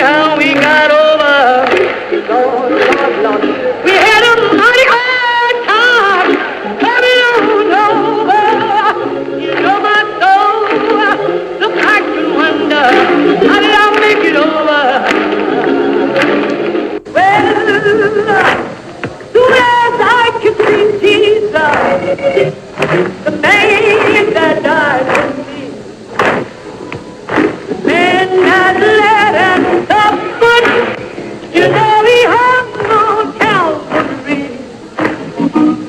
how we got over. Lord, Lord, Lord. We had a mighty hard time coming on over. You know my soul, look back and wonder, how did I make it over? Well, soon as I could see Jesus, the man that died for me, man that led and suffered, you know he hung on Calvary.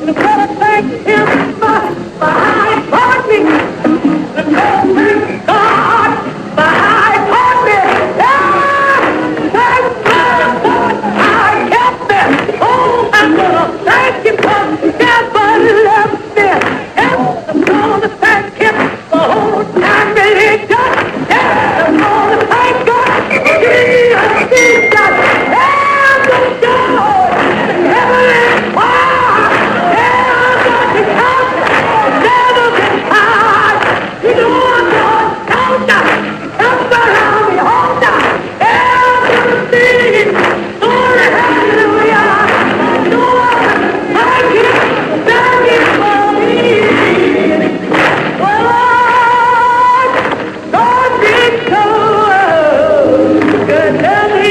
And I gotta thank him for how he taught me. And I thank God for how he taught me. Yeah! Thank God for how he kept me. Oh, I'm gonna thank him for never left me. Yes, I'm gonna thank him for whole time religion. Yes, I'm gonna thank God for Jesus, Jesus. Yeah, I'm gonna go to heaven and fire. Yeah, I'm gonna be happy. Never been tired. You know I'm gonna count that. Somebody help me hold that. Yeah, I'm gonna sing. Glory, hallelujah. No one like him. Thank you for me. Lord, God did so good to me.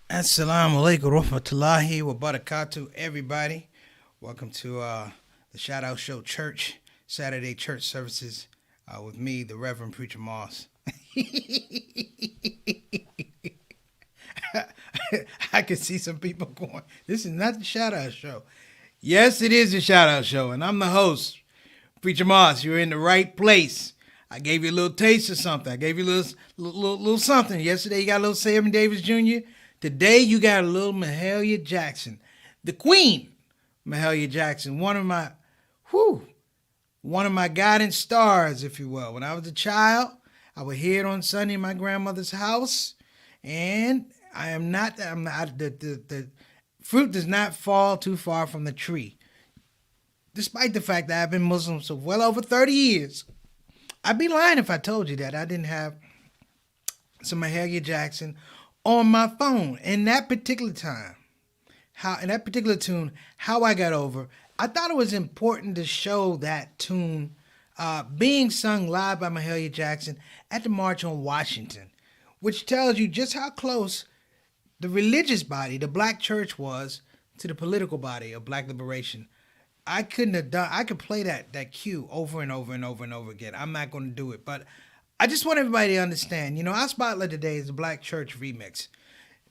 Assalamu alaikum rahmatullahi wa barakatuh, everybody. Welcome to the ShOUT Show Church, Saturday church services with me, the Reverend Preacher Moss. I can see some people going, this is not the ShOUT Show. Yes, it is the ShOUT Show, and I'm the host, Preacher Moss. You're in the right place. I gave you a little taste of something. I gave you a little something. Yesterday you got a little Sammy Davis Jr., today, you got a little Mahalia Jackson, the Queen, Mahalia Jackson, one of my guiding stars, if you will. When I was a child, I would hear it on Sunday in my grandmother's house, and the fruit does not fall too far from the tree. Despite the fact that I've been Muslim for well over 30 years, I'd be lying if I told you that I didn't have some Mahalia Jackson on my phone. In that particular time, in that particular tune, How I Got Over, I thought it was important to show that tune being sung live by Mahalia Jackson at the March on Washington, which tells you just how close the religious body, the black church, was to the political body of black liberation. I could play that cue over and over and over and over again. I'm not going to do it, but I just want everybody to understand, our spotlight today is the Black Church Remix.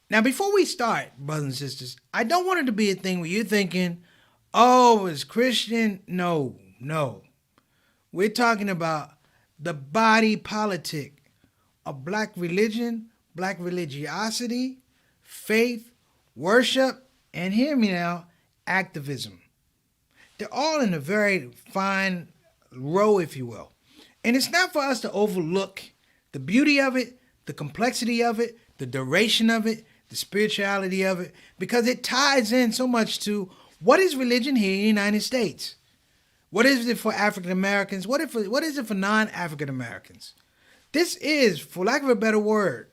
Now, before we start, brothers and sisters, I don't want it to be a thing where you're thinking, oh, it's Christian. No. We're talking about the body politic of black religion, black religiosity, faith, worship, and hear me now, activism. They're all in a very fine row, if you will. And it's not for us to overlook the beauty of it, the complexity of it, the duration of it, the spirituality of it, because it ties in so much to what is religion here in the United States? What is it for African Americans? What is it for non-African Americans? This is, for lack of a better word,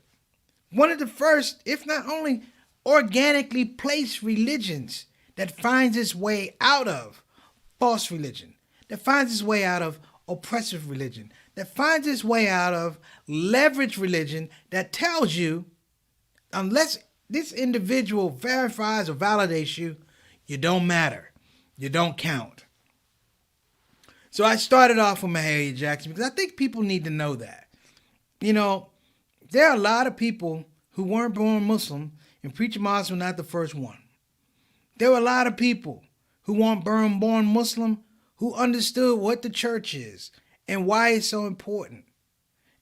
one of the first, if not only, organically placed religions that finds its way out of false religion, that finds its way out of oppressive religion, that finds its way out of leverage religion that tells you, unless this individual verifies or validates you, you don't matter. You don't count. So I started off with Mahalia Jackson because I think people need to know that. You know, there are a lot of people who weren't born Muslim, and Preacher Moss was not the first one. There were a lot of people who weren't born Muslim who understood what the church is and why it's so important.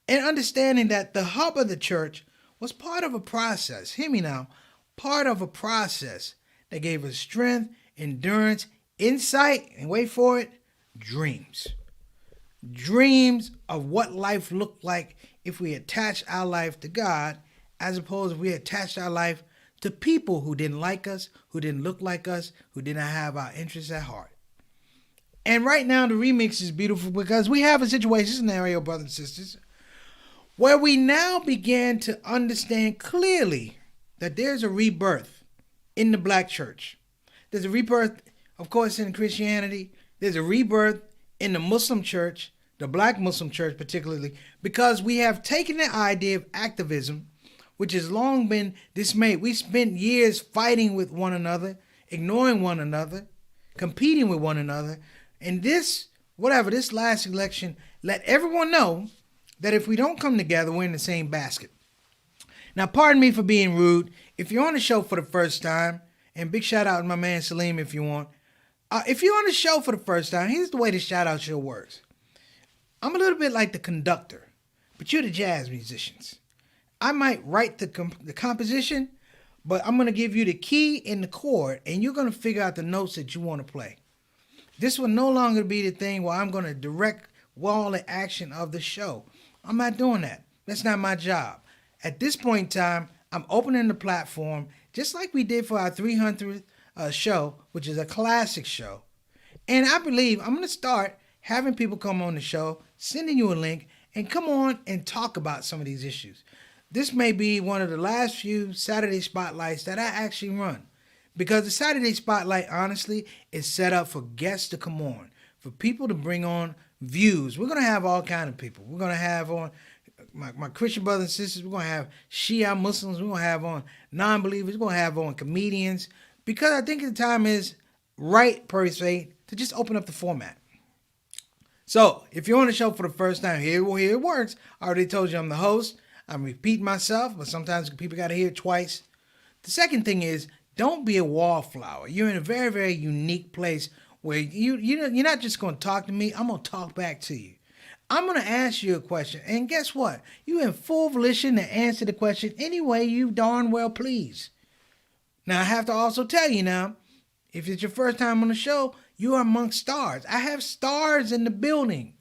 And understanding that the hub of the church was part of a process. Hear me now. Part of a process that gave us strength, endurance, insight, and wait for it, dreams. Dreams of what life looked like if we attached our life to God, as opposed to we attached our life to people who didn't like us, who didn't look like us, who did not have our interests at heart. And right now the remix is beautiful because we have a situation scenario, brothers and sisters, where we now begin to understand clearly that there's a rebirth in the black church. There's a rebirth, of course, in Christianity. There's a rebirth in the Muslim church, the black Muslim church particularly, because we have taken the idea of activism, which has long been dismayed. We spent years fighting with one another, ignoring one another, competing with one another. And this last election, let everyone know that if we don't come together, we're in the same basket. Now, pardon me for being rude. If you're on the show for the first time, and big shout out to my man Salim if you want. If you're on the show for the first time, here's the way the shout out show works. I'm a little bit like the conductor, but you're the jazz musicians. I might write the composition, but I'm going to give you the key and the chord, and you're going to figure out the notes that you want to play. This will no longer be the thing where I'm going to direct all the action of the show. I'm not doing that. That's not my job. At this point in time, I'm opening the platform just like we did for our 300th show, which is a classic show. And I believe I'm going to start having people come on the show, sending you a link, and come on and talk about some of these issues. This may be one of the last few Saturday Spotlights that I actually run. Because the Saturday Spotlight, honestly, is set up for guests to come on, for people to bring on views. We're going to have all kind of people. We're going to have on my Christian brothers and sisters. We're going to have Shia Muslims. We're going to have on non-believers. We're going to have on comedians. Because I think the time is right, per se, to just open up the format. So, if you're on the show for the first time, here it works. I already told you I'm the host. I'm repeating myself, but sometimes people got to hear it twice. The second thing is, don't be a wallflower. You're in a very, very unique place where you're not just going to talk to me. I'm going to talk back to you. I'm going to ask you a question. And guess what? You're in full volition to answer the question any way you darn well please. Now, I have to also tell you now, if it's your first time on the show, you are amongst stars. I have stars in the building.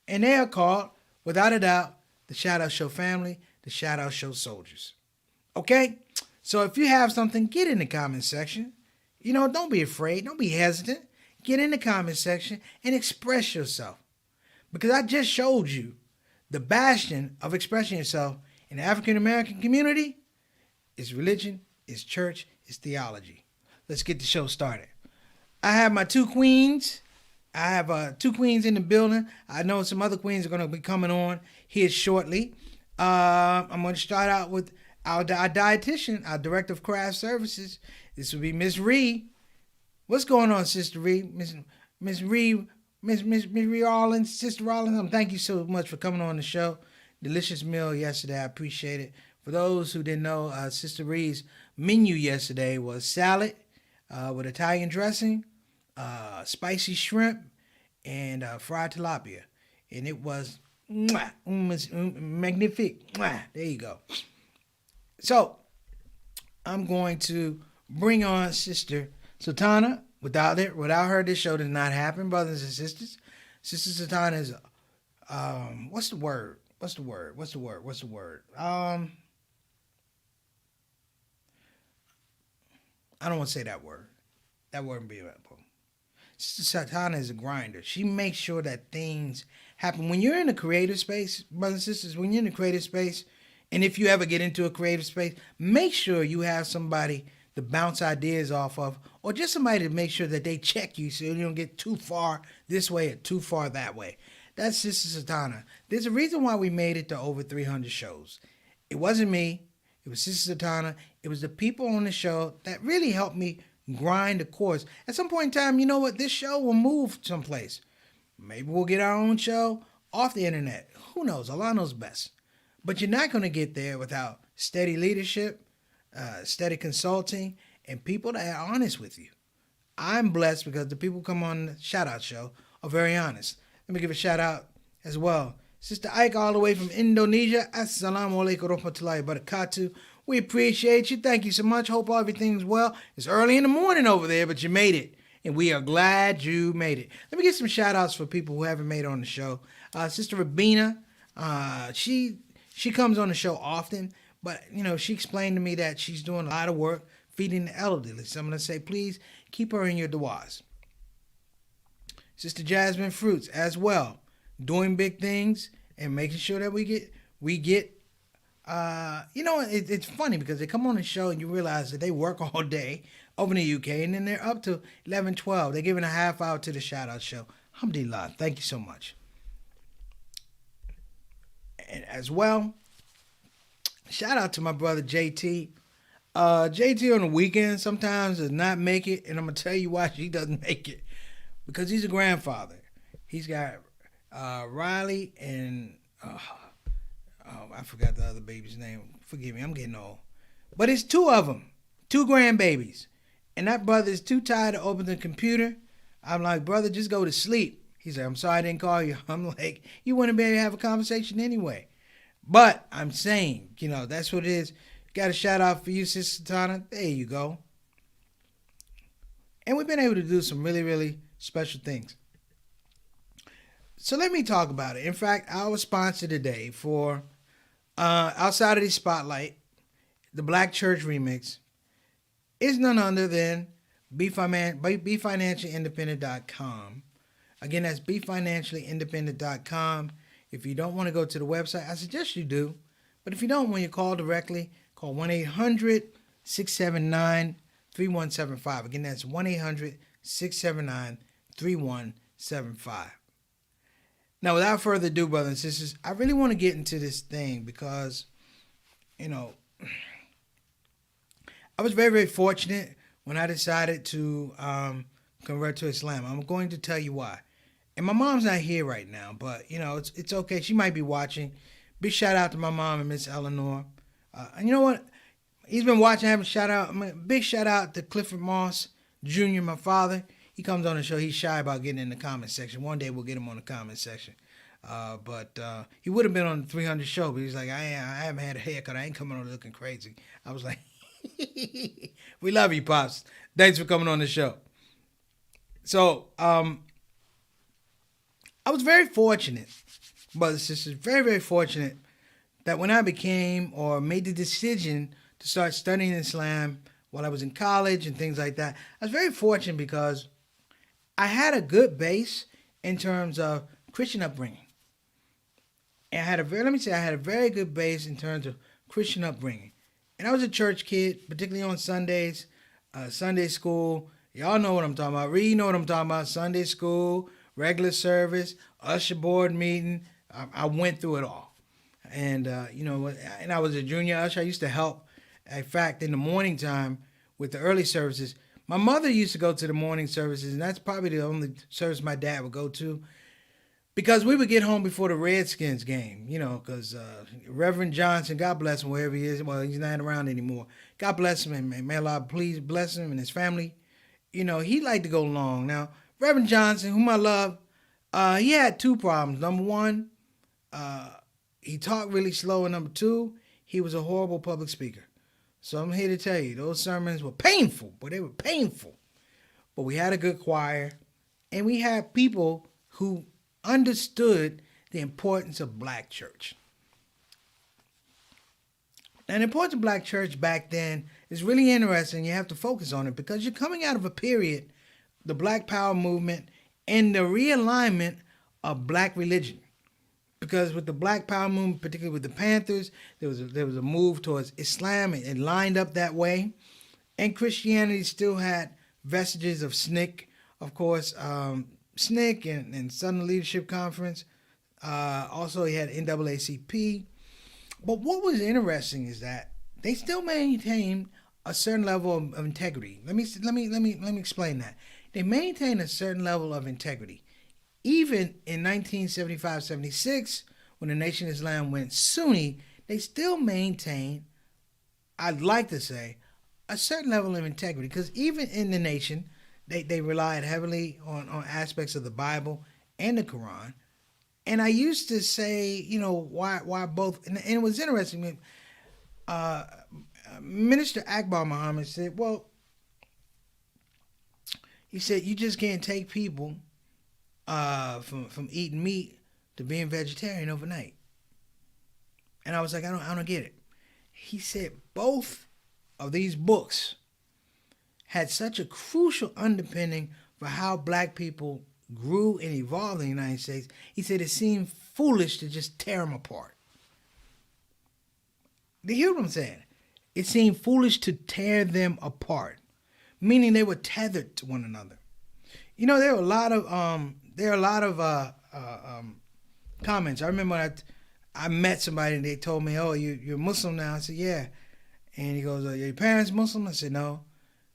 And they are called, without a doubt, the Shout Out Show family, the Shout Out Show soldiers. Okay? So if you have something, get in the comment section. Don't be afraid. Don't be hesitant. Get in the comment section and express yourself. Because I just showed you the bastion of expressing yourself in the African American community is religion, is church, is theology. Let's get the show started. I have my two queens. I have two queens in the building. I know some other queens are going to be coming on here shortly. I'm going to start out with our dietitian, our director of craft services. This will be Miss Ree. What's going on, Sister Ree? Miss Ree, Miss Ree Rollins, Sister Rollins. Thank you so much for coming on the show. Delicious meal yesterday. I appreciate it. For those who didn't know, Sister Ree's menu yesterday was salad with Italian dressing, spicy shrimp, and fried tilapia. And it was magnifique. There you go. So, I'm going to bring on Sister Sultana. Without her, this show does not happen, brothers and sisters. Sister Sultana is, what's the word? I don't want to say that word. That word would be helpful. Sister Sultana is a grinder. She makes sure that things happen. When you're in a creative space, brothers and sisters, when you're in a creative space, and if you ever get into a creative space, make sure you have somebody to bounce ideas off of, or just somebody to make sure that they check you so you don't get too far this way or too far that way. That's Sister Sultana. There's a reason why we made it to over 300 shows. It wasn't me. It was Sister Sultana. It was the people on the show that really helped me grind the course. At some point in time, you know what? This show will move someplace. Maybe we'll get our own show off the internet. Who knows? Allah knows best. But you're not going to get there without steady leadership, steady consulting, and people that are honest with you. I'm blessed because the people who come on the Shout Out show are very honest. Let me give a shout out as well. Sister Ike, all the way from Indonesia. Assalamu alaikum warahmatullahi wabarakatuh. We appreciate you. Thank you so much. Hope everything's well. It's early in the morning over there, but you made it. And we are glad you made it. Let me get some shout outs for people who haven't made it on the show. Sister Rabina, she comes on the show often, but she explained to me that she's doing a lot of work feeding the elderly. So I'm going to say, please keep her in your du'as. Sister Jasmine Fruits as well, doing big things and making sure that we get it's funny because they come on the show and you realize that they work all day over in the UK and then they're up to 11, 12. They're giving a half hour to the shout out show. Alhamdulillah. Thank you so much. And as well, shout out to my brother JT. JT on the weekend sometimes does not make it, and I'm going to tell you why she doesn't make it. Because he's a grandfather. He's got Riley and I forgot the other baby's name. Forgive me, I'm getting old. But it's two of them, two grandbabies. And that brother is too tired to open the computer. I'm like, brother, just go to sleep. He said, I'm sorry I didn't call you. I'm like, you wouldn't be able to have a conversation anyway. But I'm saying, that's what it is. Got a shout out for you, Sister Tana. There you go. And we've been able to do some really, really special things. So let me talk about it. In fact, our sponsor today for Outside of the Spotlight, the Black Church Remix, is none other than BeFinanciallyIndependent.com. Again, that's BeFinanciallyIndependent.com. If you don't want to go to the website, I suggest you do. But if you don't, when you call directly, call 1-800-679-3175. Again, that's 1-800-679-3175. Now, without further ado, brothers and sisters, I really want to get into this thing because, I was very, very fortunate when I decided to convert to Islam. I'm going to tell you why. And my mom's not here right now, but, it's okay. She might be watching. Big shout out to my mom and Miss Eleanor. And you know what? He's been watching. I have a shout out. Big shout out to Clifford Moss Jr., my father. He comes on the show. He's shy about getting in the comment section. One day we'll get him on the comment section. But he would have been on the 300 show, but he's like, I haven't had a haircut. I ain't coming on looking crazy. I was like, we love you, Pops. Thanks for coming on the show. So, I was very fortunate, brothers and sisters, very, very fortunate that when I became or made the decision to start studying Islam while I was in college and things like that, I was very fortunate because I had a good base in terms of Christian upbringing. And I had a very good base in terms of Christian upbringing. And I was a church kid, particularly on Sundays, Sunday school. Y'all know what I'm talking about. Reed know what I'm talking about. Sunday school, regular service, usher board meeting. I went through it all. And, and I was a junior usher. I used to help, in fact, in the morning time with the early services. My mother used to go to the morning services, and that's probably the only service my dad would go to. Because we would get home before the Redskins game, because Reverend Johnson, God bless him wherever he is. Well, he's not around anymore. God bless him, and may Allah please bless him and his family. He liked to go long. Now, Reverend Johnson, whom I love, he had two problems. Number one, he talked really slow. And number two, he was a horrible public speaker. So I'm here to tell you, those sermons were painful, but they were painful. But we had a good choir, and we had people who understood the importance of black church. And the importance of black church back then is really interesting. You have to focus on it because you're coming out of a period, the Black Power movement, and the realignment of black religion. Because with the Black Power movement, particularly with the Panthers, there was a move towards Islam. It lined up that way. And Christianity still had vestiges of SNCC, of course, SNCC and Southern Leadership Conference. Also, he had NAACP. But what was interesting is that they still maintained a certain level of integrity. Let me explain that. They maintained a certain level of integrity. Even in 1975-76, when the Nation of Islam went Sunni, they still maintained, I'd like to say, a certain level of integrity. Because even in the nation, they relied heavily on aspects of the Bible and the Quran. And I used to say, why both? And it was interesting. Uh, Minister Akbar Muhammad said, well, he said, you just can't take people from eating meat to being vegetarian overnight. And I was like, I don't get it. He said both of these books had such a crucial underpinning for how black people grew and evolved in the United States. He said it seemed foolish to just tear them apart. Do you hear what I'm saying? It seemed foolish to tear them apart, meaning they were tethered to one another. There are a lot of comments. I remember when I met somebody and they told me, "Oh, you're Muslim now." I said, "Yeah," and he goes, "Are your parents Muslim?" I said, "No."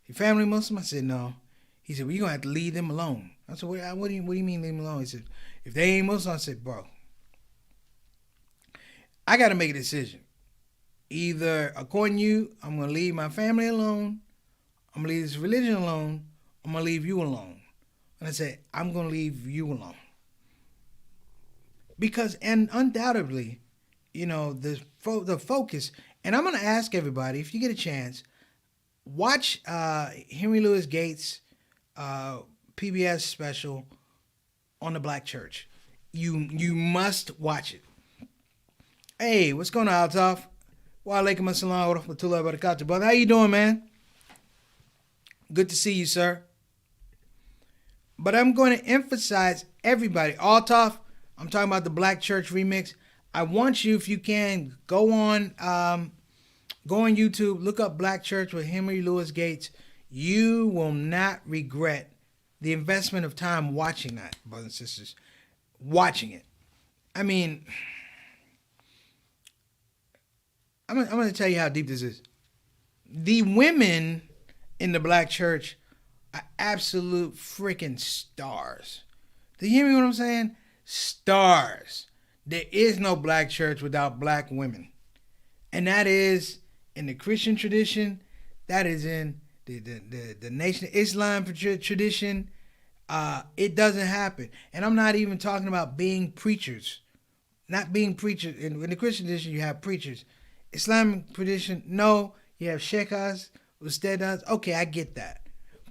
"Your family Muslim?" I said, "No." He said, "Well, you're gonna have to leave them alone." I said, "What do you mean leave them alone?" He said, "If they ain't Muslim," I said, "Bro, I got to make a decision. Either according to you, I'm gonna leave my family alone. I'm gonna leave this religion alone. I'm gonna leave you alone." And I said, "I'm gonna leave you alone." Because, and undoubtedly, the focus, and I'm going to ask everybody, if you get a chance, watch Henry Louis Gates' PBS special on the Black Church. You must watch it. Hey, what's going on, Altaf? Wa alaikum assalam wa rahmatullahi wa barakatuh. Brother, how you doing, man? Good to see you, sir. But I'm going to emphasize everybody. Altaf, I'm talking about the Black Church remix. I want you, if you can, go on YouTube, look up Black Church with Henry Louis Gates. You will not regret the investment of time watching that, brothers and sisters. Watching it. I mean, I'm going to tell you how deep this is. The women in the Black Church are absolute freaking stars. Do you hear me what I'm saying? Stars. There is no Black church without black women. And that is in the Christian tradition. That is in the Nation of Islam tradition. It doesn't happen. And I'm not even talking about being preachers. Not being preachers. In the Christian tradition, you have preachers. Islamic tradition, no. You have sheikhs, ustadas. Okay, I get that.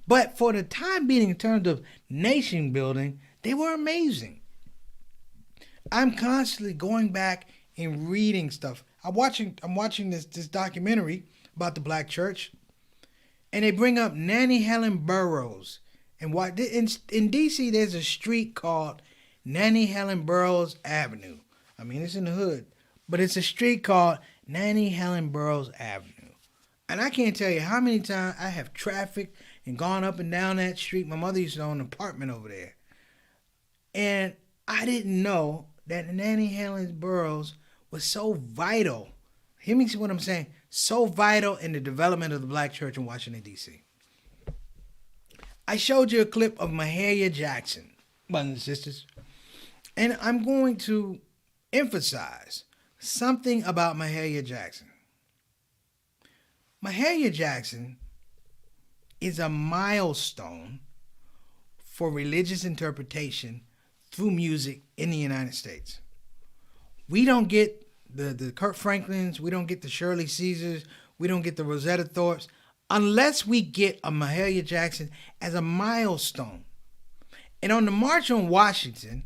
But for the time being, in terms of nation building, they were amazing. I'm constantly going back and reading stuff. I'm watching this documentary about the Black church, and they bring up Nanny Helen Burroughs. And in D.C., there's a street called Nanny Helen Burroughs Avenue. I mean, it's in the hood, but it's a street called Nanny Helen Burroughs Avenue. And I can't tell you how many times I have trafficked and gone up and down that street. My mother used to own an apartment over there. And I didn't know that Nanny Helen Burroughs was so vital. Hear me see what I'm saying? So vital in the development of the Black church in Washington, D.C. I showed you a clip of Mahalia Jackson, brothers and sisters. And I'm going to emphasize something about Mahalia Jackson. Mahalia Jackson is a milestone for religious interpretation through music in the United States. We don't get the Kurt Franklins, we don't get the Shirley Caesars, we don't get the Rosetta Thorpes, unless we get a Mahalia Jackson as a milestone. And on the March on Washington,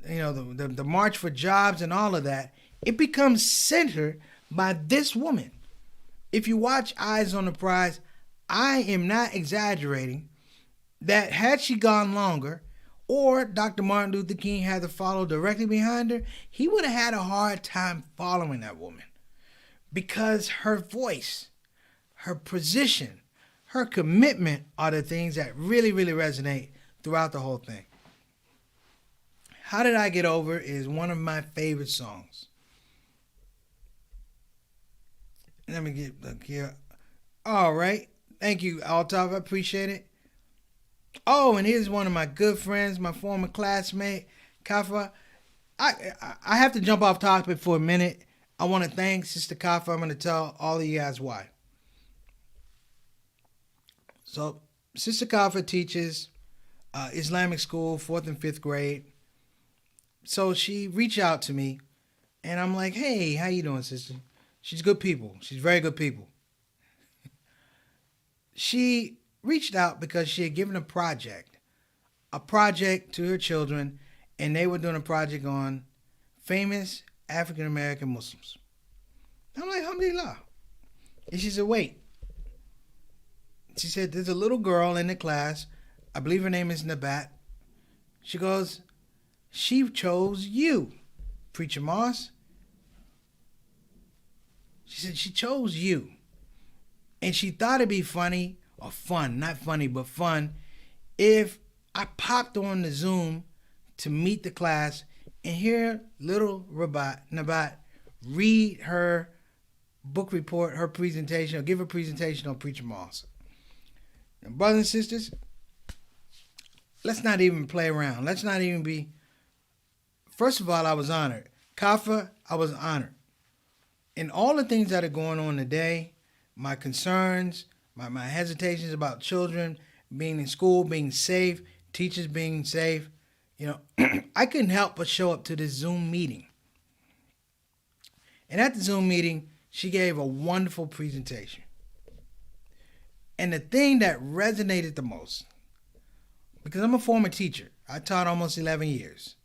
the March for Jobs and all of that, it becomes centered by this woman. If you watch Eyes on the Prize, I am not exaggerating that had she gone longer, or Dr. Martin Luther King had to follow directly behind her, he would have had a hard time following that woman. Because her voice, her position, her commitment are the things that really, really resonate throughout the whole thing. How Did I Get Over is one of my favorite songs. Let me get look here. All right. Thank you, Altaf. I appreciate it. Oh, and here's one of my good friends, my former classmate, Kafa. I have to jump off topic for a minute. I want to thank Sister Kafa. I'm going to tell all of you guys why. So, Sister Kafa teaches Islamic school, 4th and 5th grade. So she reached out to me, and I'm like, "Hey, how you doing, sister?" She's good people. She's very good people. She reached out because she had given a project to her children, and they were doing a project on famous African American Muslims. I'm like, alhamdulillah. And she said, wait. She said, there's a little girl in the class. I believe her name is Nabat. She goes, she chose you, Preacher Moss. She said, she chose you. And she thought it'd be funny, or fun, not funny, but fun, if I popped on the Zoom to meet the class and hear little Nabat read her book report, her presentation, or give a presentation on Preacher Moss. Now, brothers and sisters, let's not even play around. Let's not even be. First of all, I was honored. Kafa, I was honored. And all the things that are going on today, my concerns, my hesitations about children being in school, being safe, teachers being safe, I couldn't help but show up to this Zoom meeting. And at the Zoom meeting, she gave a wonderful presentation. And the thing that resonated the most, because I'm a former teacher, I taught almost 11 years.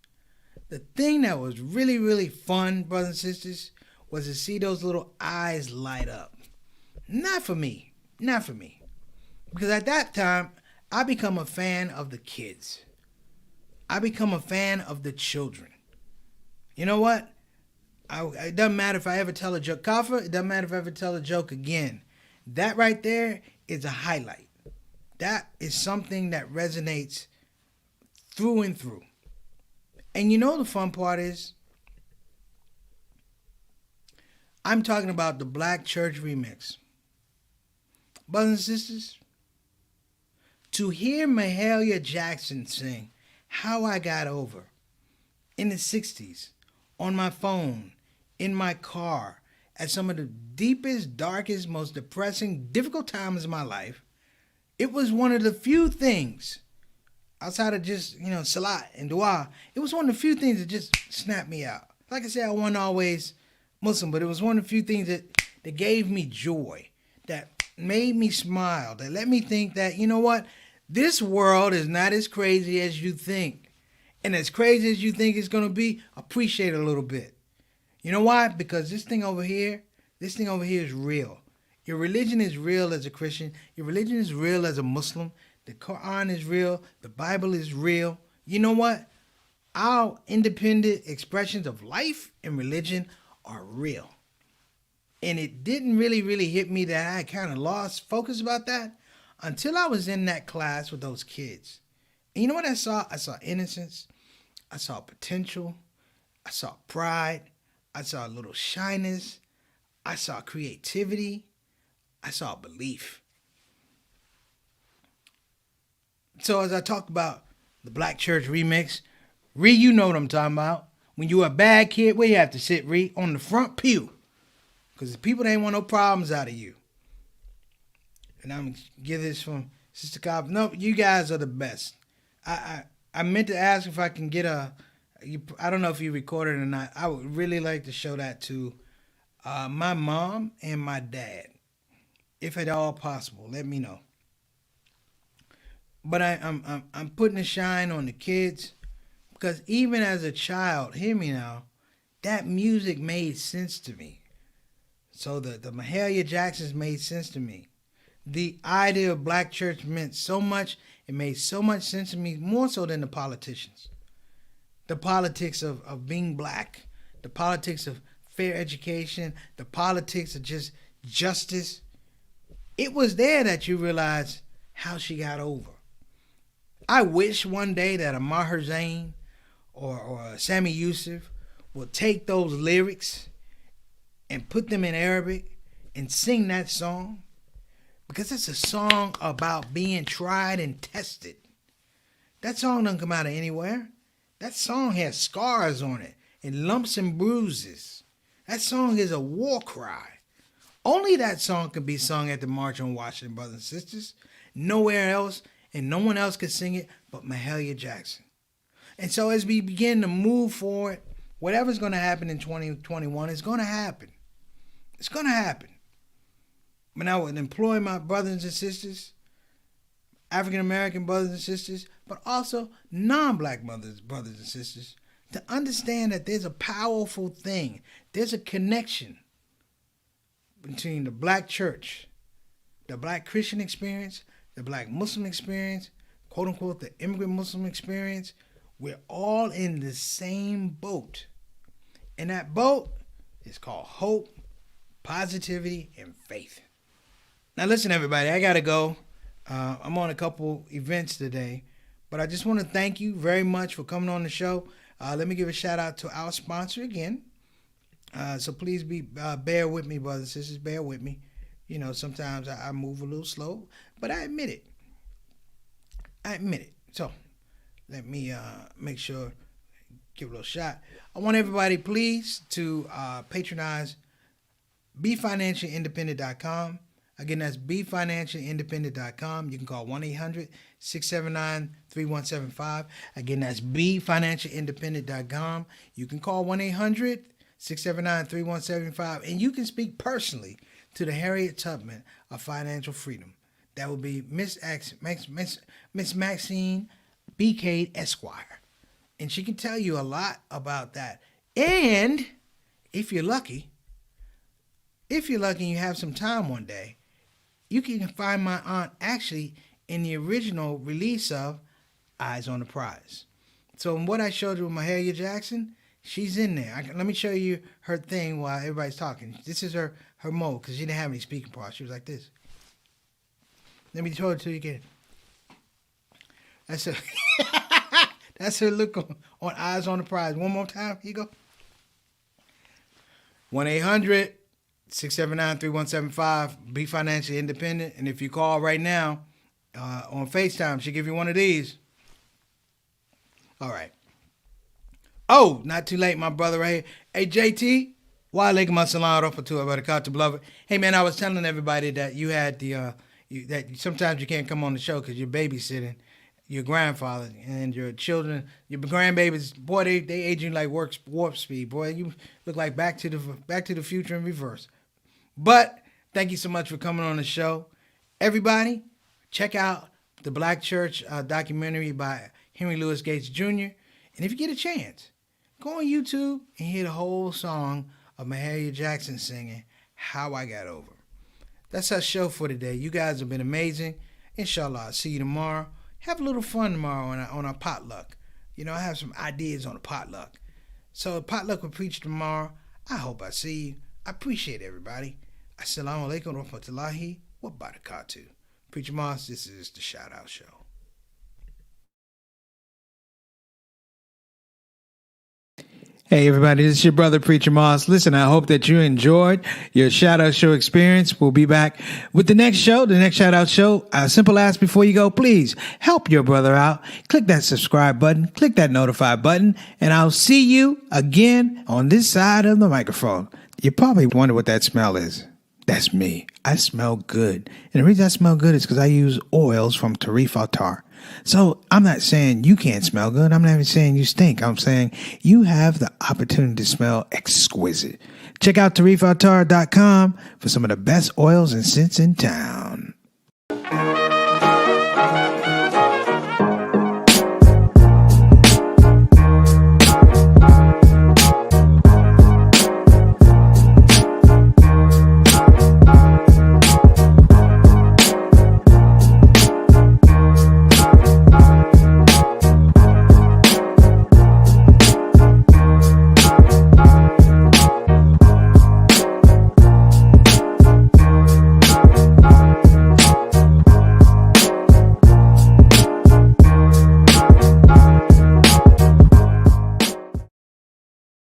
The thing that was really, really fun, brothers and sisters, was to see those little eyes light up. Not for me. Because at that time, I become a fan of the kids. I become a fan of the children. You know what? It doesn't matter if I ever tell a joke. Kafa, it doesn't matter if I ever tell a joke again. That right there is a highlight. That is something that resonates through and through. And you know the fun part is, I'm talking about the Black Church remix. Brothers and sisters, to hear Mahalia Jackson sing How I Got Over in the 60s, on my phone, in my car, at some of the deepest, darkest, most depressing, difficult times of my life, it was one of the few things, outside of just, salat and dua, it was one of the few things that just snapped me out. Like I said, I wasn't always Muslim, but it was one of the few things that gave me joy, that made me smile, that let me think that, you know what, this world is not as crazy as you think. And as crazy as you think it's going to be, appreciate it a little bit. You know why? Because this thing over here is real. Your religion is real as a Christian. Your religion is real as a Muslim. The Quran is real. The Bible is real. You know what? Our independent expressions of life and religion are real. And it didn't really hit me that I kind of lost focus about that until I was in that class with those kids. And you know what I saw? I saw innocence. I saw potential. I saw pride. I saw a little shyness. I saw creativity. I saw belief. So as I talk about the Black Church remix, Ree, you know what I'm talking about. When you a bad kid, where you have to sit, Ree? On the front pew. Because the people, they ain't want no problems out of you. And I'm going to give this from Sister Cobb. No, you guys are the best. I meant to ask if I can get I don't know if you recorded it or not. I would really like to show that to my mom and my dad. If at all possible, let me know. But I'm putting a shine on the kids. Because even as a child, hear me now, that music made sense to me. So the Mahalia Jacksons made sense to me. The idea of Black church meant so much. It made so much sense to me, more so than the politicians. The politics of being black, the politics of fair education, the politics of just justice. It was there that you realized how she got over. I wish one day that a Maher Zain or Sami Yusuf will take those lyrics and put them in Arabic and sing that song, because it's a song about being tried and tested. That song doesn't come out of anywhere. That song has scars on it and lumps and bruises. That song is a war cry. Only that song can be sung at the March on Washington, brothers and sisters. Nowhere else, and no one else could sing it but Mahalia Jackson. And so as we begin to move forward, whatever's going to happen in 2021 is going to happen. It's going to happen. But I would employ my brothers and sisters, African-American brothers and sisters, but also non-black brothers and sisters, to understand that there's a powerful thing. There's a connection between the black church, the black Christian experience, the black Muslim experience, quote unquote, the immigrant Muslim experience. We're all in the same boat. And that boat is called hope, positivity, and faith. Now listen, everybody, I got to go. I'm on a couple events today, but I just want to thank you very much for coming on the show. Let me give a shout out to our sponsor again. So please bear with me, brothers and sisters, bear with me. You know, sometimes I move a little slow, but I admit it. So let me make sure, give a little shot. I want everybody, please, to patronize BeFinancialIndependent.com. Again, that's BeFinancialIndependent.com. You can call 1-800-679-3175. Again, that's BeFinancialIndependent.com. You can call 1-800-679-3175, and you can speak personally to the Harriet Tubman of Financial Freedom. That will be Miss Maxine B. Cade Esquire. And she can tell you a lot about that. And if you're lucky and you have some time one day, you can find my aunt actually in the original release of Eyes on the Prize. So in what I showed you with Mahalia Jackson, she's in there. Let me show you her thing while everybody's talking. This is her mode, because she didn't have any speaking parts. She was like this. Let me show it to you again. That's her. That's her look on Eyes on the Prize. One more time. Here you go. 1-800-679-3175. Be financially independent. And if you call right now on FaceTime, she'll give you one of these. All right. Oh, not too late, my brother right here. Hey, JT. Wa alaikum assalam wa rahmatullahi wa barakatuh, beloved. Hey, man, I was telling everybody that you had that sometimes you can't come on the show because you're babysitting your grandfather and your children, your grandbabies. Boy, they aging like warp speed. Boy, you look like Back to the Future in reverse. But thank you so much for coming on the show. Everybody, check out the Black Church documentary by Henry Louis Gates Jr. And if you get a chance, go on YouTube and hear the whole song of Mahalia Jackson singing How I Got Over. That's our show for today. You guys have been amazing. Inshallah, I'll see you tomorrow. Have a little fun tomorrow on our potluck. You know, I have some ideas on a potluck. So potluck will preach tomorrow. I hope I see you. I appreciate everybody. Assalamu alaikum wa rahmatullahi wa barakatuh. Preacher Moss, this is the Shout Out Show. Hey everybody, this is your brother Preacher Moss. Listen, I hope that you enjoyed your Shout Out Show experience. We'll be back with the next show, the next Shout Out Show. A simple ask before you go, please help your brother out. Click that subscribe button, click that notify button, and I'll see you again on this side of the microphone. You probably wonder what that smell is. That's me. I smell good. And the reason I smell good is because I use oils from Tarif Attar. So I'm not saying you can't smell good. I'm not even saying you stink. I'm saying you have the opportunity to smell exquisite. Check out tarifattar.com for some of the best oils and scents in town.